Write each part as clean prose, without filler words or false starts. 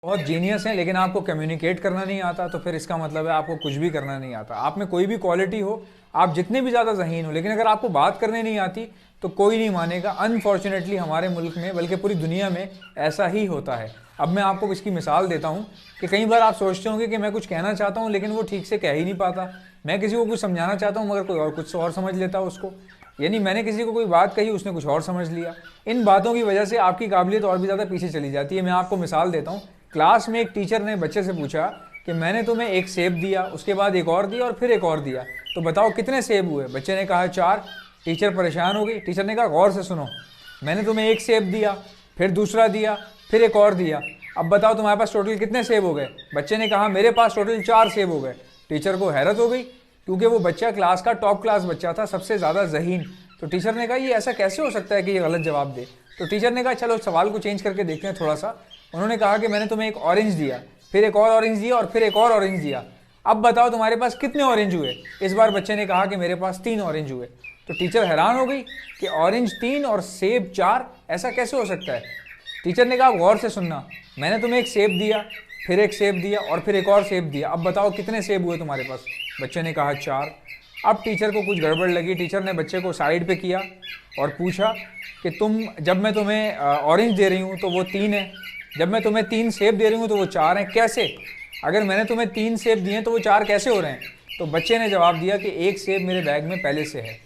बहुत जीनियस हैं लेकिन आपको कम्युनिकेट करना नहीं आता, तो फिर इसका मतलब है आपको कुछ भी करना नहीं आता। आप में कोई भी क्वालिटी हो, आप जितने भी ज़्यादा ज़हीन हो, लेकिन अगर आपको बात करने नहीं आती तो कोई नहीं मानेगा। अनफॉर्चुनेटली हमारे मुल्क में, बल्कि पूरी दुनिया में ऐसा ही होता है। अब मैं आपको इसकी मिसाल देता हूँ कि कई बार आप सोचते होंगे कि मैं कुछ कहना चाहता हूँ लेकिन वो ठीक से कह ही नहीं पाता। मैं किसी को कुछ समझाना चाहता हूँ मगर कोई और कुछ और समझ लेता उसको, यानी मैंने किसी को कोई बात कही, उसने कुछ और समझ लिया। इन बातों की वजह से आपकी काबिलियत और भी ज़्यादा पीछे चली जाती है। मैं आपको मिसाल देता हूँ। क्लास में एक टीचर ने बच्चे से पूछा कि मैंने तुम्हें एक सेब दिया, उसके बाद एक और दिया और फिर एक और दिया, तो बताओ कितने सेब हुए। बच्चे ने कहा 4। टीचर परेशान हो गई। टीचर ने कहा गौर से सुनो, मैंने तुम्हें एक सेब दिया, फिर दूसरा दिया, फिर एक और दिया, अब बताओ तुम्हारे पास टोटल कितने सेब हो गए। बच्चे ने कहा मेरे पास टोटल 4 सेब हो गए। टीचर को हैरत हो गई क्योंकि वो बच्चा क्लास का टॉप क्लास बच्चा था, सबसे ज़्यादा ज़हीन। तो टीचर ने कहा ये ऐसा कैसे हो सकता है कि ये गलत जवाब दे। तो टीचर ने कहा चलो सवाल को चेंज करके देखते हैं थोड़ा सा। उन्होंने कहा कि मैंने तुम्हें एक ऑरेंज दिया, फिर एक और ऑरेंज दिया और फिर एक और ऑरेंज दिया, अब बताओ तुम्हारे पास कितने ऑरेंज हुए। इस बार बच्चे ने कहा कि मेरे पास 3 ऑरेंज हुए। तो टीचर हैरान हो गई कि ऑरेंज 3 और सेब 4, ऐसा कैसे हो सकता है। टीचर ने कहा गौर से सुनना, मैंने तुम्हें एक सेब दिया, फिर एक सेब दिया और फिर एक और सेब दिया, अब बताओ कितने सेब हुए तुम्हारे पास। बच्चे ने कहा 4। अब टीचर को कुछ गड़बड़ लगी। टीचर ने बच्चे को साइड पे किया और पूछा कि जब मैं तुम्हें ऑरेंज दे रही हूँ तो वो 3 है, जब मैं तुम्हें 3 सेब दे रही हूँ तो वो 4 हैं, कैसे। अगर मैंने तुम्हें 3 सेब दिए तो वो 4 कैसे हो रहे हैं। तो बच्चे ने जवाब दिया कि एक सेब मेरे बैग में पहले से है।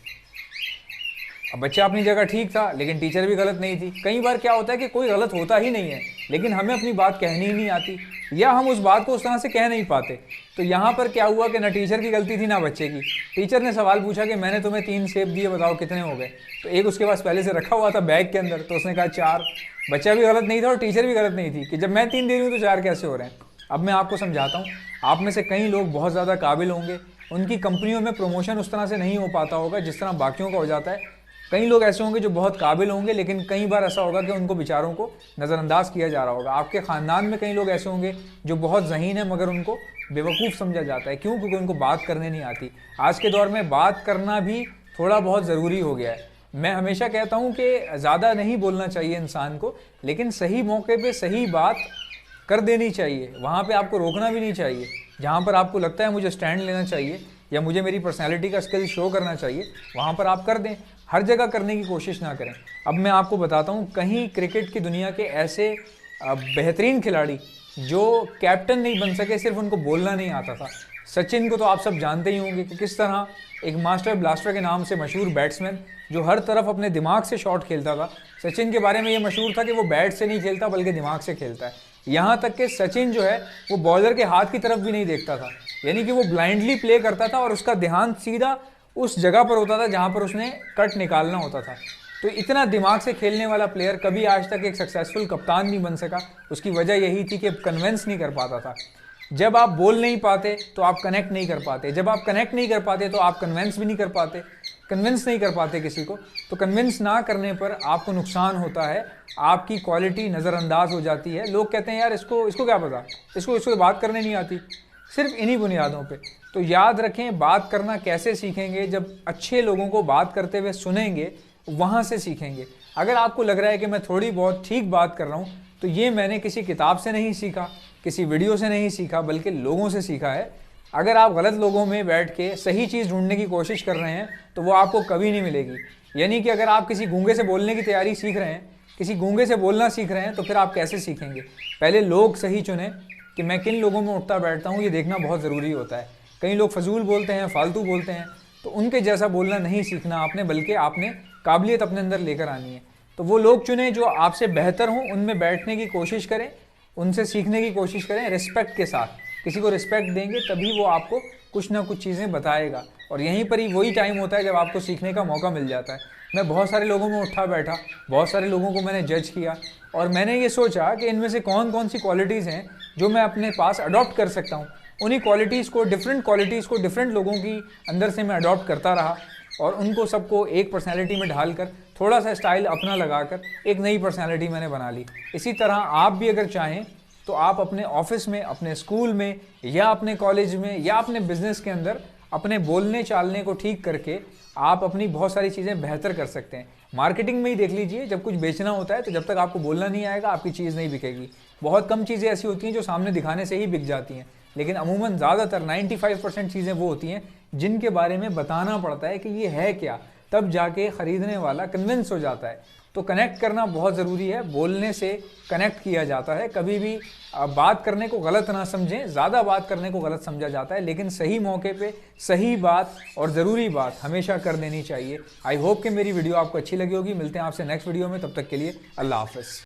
अब बच्चा अपनी जगह ठीक था लेकिन टीचर भी गलत नहीं थी। कई बार क्या होता है कि कोई गलत होता ही नहीं है लेकिन हमें अपनी बात कहनी ही नहीं आती, या हम उस बात को उस तरह से कह नहीं पाते। तो यहाँ पर क्या हुआ कि ना टीचर की गलती थी ना बच्चे की। टीचर ने सवाल पूछा कि मैंने तुम्हें 3 सेब दिए, बताओ कितने हो गए। तो एक उसके पास पहले से रखा हुआ था बैग के अंदर, तो उसने कहा 4। बच्चा भी गलत नहीं था और टीचर भी गलत नहीं थी कि जब मैं 3 दे रही हूँ तो 4 कैसे हो रहे हैं। अब मैं आपको समझाता हूँ। आप में से कई लोग बहुत ज़्यादा काबिल होंगे, उनकी कंपनियों में प्रमोशन उस तरह से नहीं हो पाता होगा जिस तरह बाकियों का हो जाता है। कई लोग ऐसे होंगे जो बहुत काबिल होंगे लेकिन कई बार ऐसा होगा कि उनको बेचारों को नज़रअंदाज किया जा रहा होगा। आपके ख़ानदान में कई लोग ऐसे होंगे जो बहुत ज़हीन है मगर उनको बेवकूफ़ समझा जाता है। क्यों? क्योंकि उनको बात करने नहीं आती। आज के दौर में बात करना भी थोड़ा बहुत ज़रूरी हो गया है। मैं हमेशा कहता हूँ कि ज़्यादा नहीं बोलना चाहिए इंसान को, लेकिन सही मौके पर सही बात कर देनी चाहिए। वहाँ पे आपको रोकना भी नहीं चाहिए। जहाँ पर आपको लगता है मुझे स्टैंड लेना चाहिए या मुझे मेरी पर्सनैलिटी का स्किल शो करना चाहिए, वहाँ पर आप कर दें। हर जगह करने की कोशिश ना करें। अब मैं आपको बताता हूँ, कहीं क्रिकेट की दुनिया के ऐसे बेहतरीन खिलाड़ी जो कैप्टन नहीं बन सके, सिर्फ उनको बोलना नहीं आता था। सचिन को तो आप सब जानते ही होंगे कि किस तरह एक मास्टर ब्लास्टर के नाम से मशहूर बैट्समैन जो हर तरफ अपने दिमाग से शॉट खेलता था। सचिन के बारे में ये मशहूर था कि वो बैट से नहीं खेलता बल्कि दिमाग से खेलता है। यहाँ तक कि सचिन जो है वो बॉलर के हाथ की तरफ भी नहीं देखता था, यानी कि वो ब्लाइंडली प्ले करता था और उसका ध्यान सीधा उस जगह पर होता था जहाँ पर उसने कट निकालना होता था। तो इतना दिमाग से खेलने वाला प्लेयर कभी आज तक एक सक्सेसफुल कप्तान नहीं बन सका। उसकी वजह यही थी कि कन्विंस नहीं कर पाता था। जब आप बोल नहीं पाते तो आप कनेक्ट नहीं कर पाते, जब आप कनेक्ट नहीं कर पाते तो आप कन्विंस भी नहीं कर पाते, कन्विंस नहीं कर पाते किसी को। तो कन्विंस ना करने पर आपको नुकसान होता है, आपकी क्वालिटी नज़रअंदाज हो जाती है। लोग कहते हैं यार इसको क्या पता, इसको बात करने नहीं आती, सिर्फ इन्हीं बुनियादों पे। तो याद रखें, बात करना कैसे सीखेंगे, जब अच्छे लोगों को बात करते हुए सुनेंगे, वहाँ से सीखेंगे। अगर आपको लग रहा है कि मैं थोड़ी बहुत ठीक बात कर रहा हूँ, तो ये मैंने किसी किताब से नहीं सीखा, किसी वीडियो से नहीं सीखा, बल्कि लोगों से सीखा है। अगर आप गलत लोगों में बैठ के सही चीज़ ढूंढने की कोशिश कर रहे हैं तो वो आपको कभी नहीं मिलेगी। यानी कि अगर आप किसी गूंगे से बोलने की तैयारी सीख रहे हैं, किसी गूंगे से बोलना सीख रहे हैं, तो फिर आप कैसे सीखेंगे। पहले लोग सही चुनें कि मैं किन लोगों में उठता बैठता हूँ, ये देखना बहुत ज़रूरी होता है। कई लोग फजूल बोलते हैं, फालतू बोलते हैं, तो उनके जैसा बोलना नहीं सीखना आपने, बल्कि आपने काबिलियत अपने अंदर लेकर आनी है। तो वो लोग चुनें जो आपसे बेहतर हों, उनमें बैठने की कोशिश करें, उनसे सीखने की कोशिश करें रिस्पेक्ट के साथ। किसी को रिस्पेक्ट देंगे तभी वो आपको कुछ ना कुछ चीज़ें बताएगा, और यहीं पर ही वही टाइम होता है जब आपको सीखने का मौका मिल जाता है। मैं बहुत सारे लोगों में उठा बैठा, बहुत सारे लोगों को मैंने जज किया और मैंने ये सोचा कि इनमें से कौन कौन सी क्वालिटीज़ हैं जो मैं अपने पास अडॉप्ट कर सकता हूँ। उन्हीं क्वालिटीज़ को, डिफरेंट लोगों की अंदर से मैं अडॉप्ट करता रहा और उनको सबको एक पर्सनैलिटी में ढालकर, थोड़ा सा स्टाइल अपना लगाकर एक नई पर्सनैलिटी मैंने बना ली। इसी तरह आप भी अगर चाहें तो आप अपने ऑफिस में, अपने स्कूल में या अपने कॉलेज में या अपने बिजनेस के अंदर अपने बोलने चालने को ठीक करके आप अपनी बहुत सारी चीज़ें बेहतर कर सकते हैं। मार्केटिंग में ही देख लीजिए, जब कुछ बेचना होता है तो जब तक आपको बोलना नहीं आएगा आपकी चीज़ नहीं बिकेगी। बहुत कम चीज़ें ऐसी होती हैं जो सामने दिखाने से ही बिक जाती हैं, लेकिन अमूमन ज़्यादातर 95% चीज़ें वो होती हैं जिनके बारे में बताना पड़ता है कि ये है क्या, तब जाके ख़रीदने वाला कन्विंस हो जाता है। तो कनेक्ट करना बहुत ज़रूरी है, बोलने से कनेक्ट किया जाता है। कभी भी बात करने को गलत ना समझें, ज़्यादा बात करने को गलत समझा जाता है, लेकिन सही मौके पे सही बात और ज़रूरी बात हमेशा कर देनी चाहिए। आई होप कि मेरी वीडियो आपको अच्छी लगी होगी। मिलते हैं आपसे नेक्स्ट वीडियो में, तब तक के लिए अल्लाह हाफ़िज़।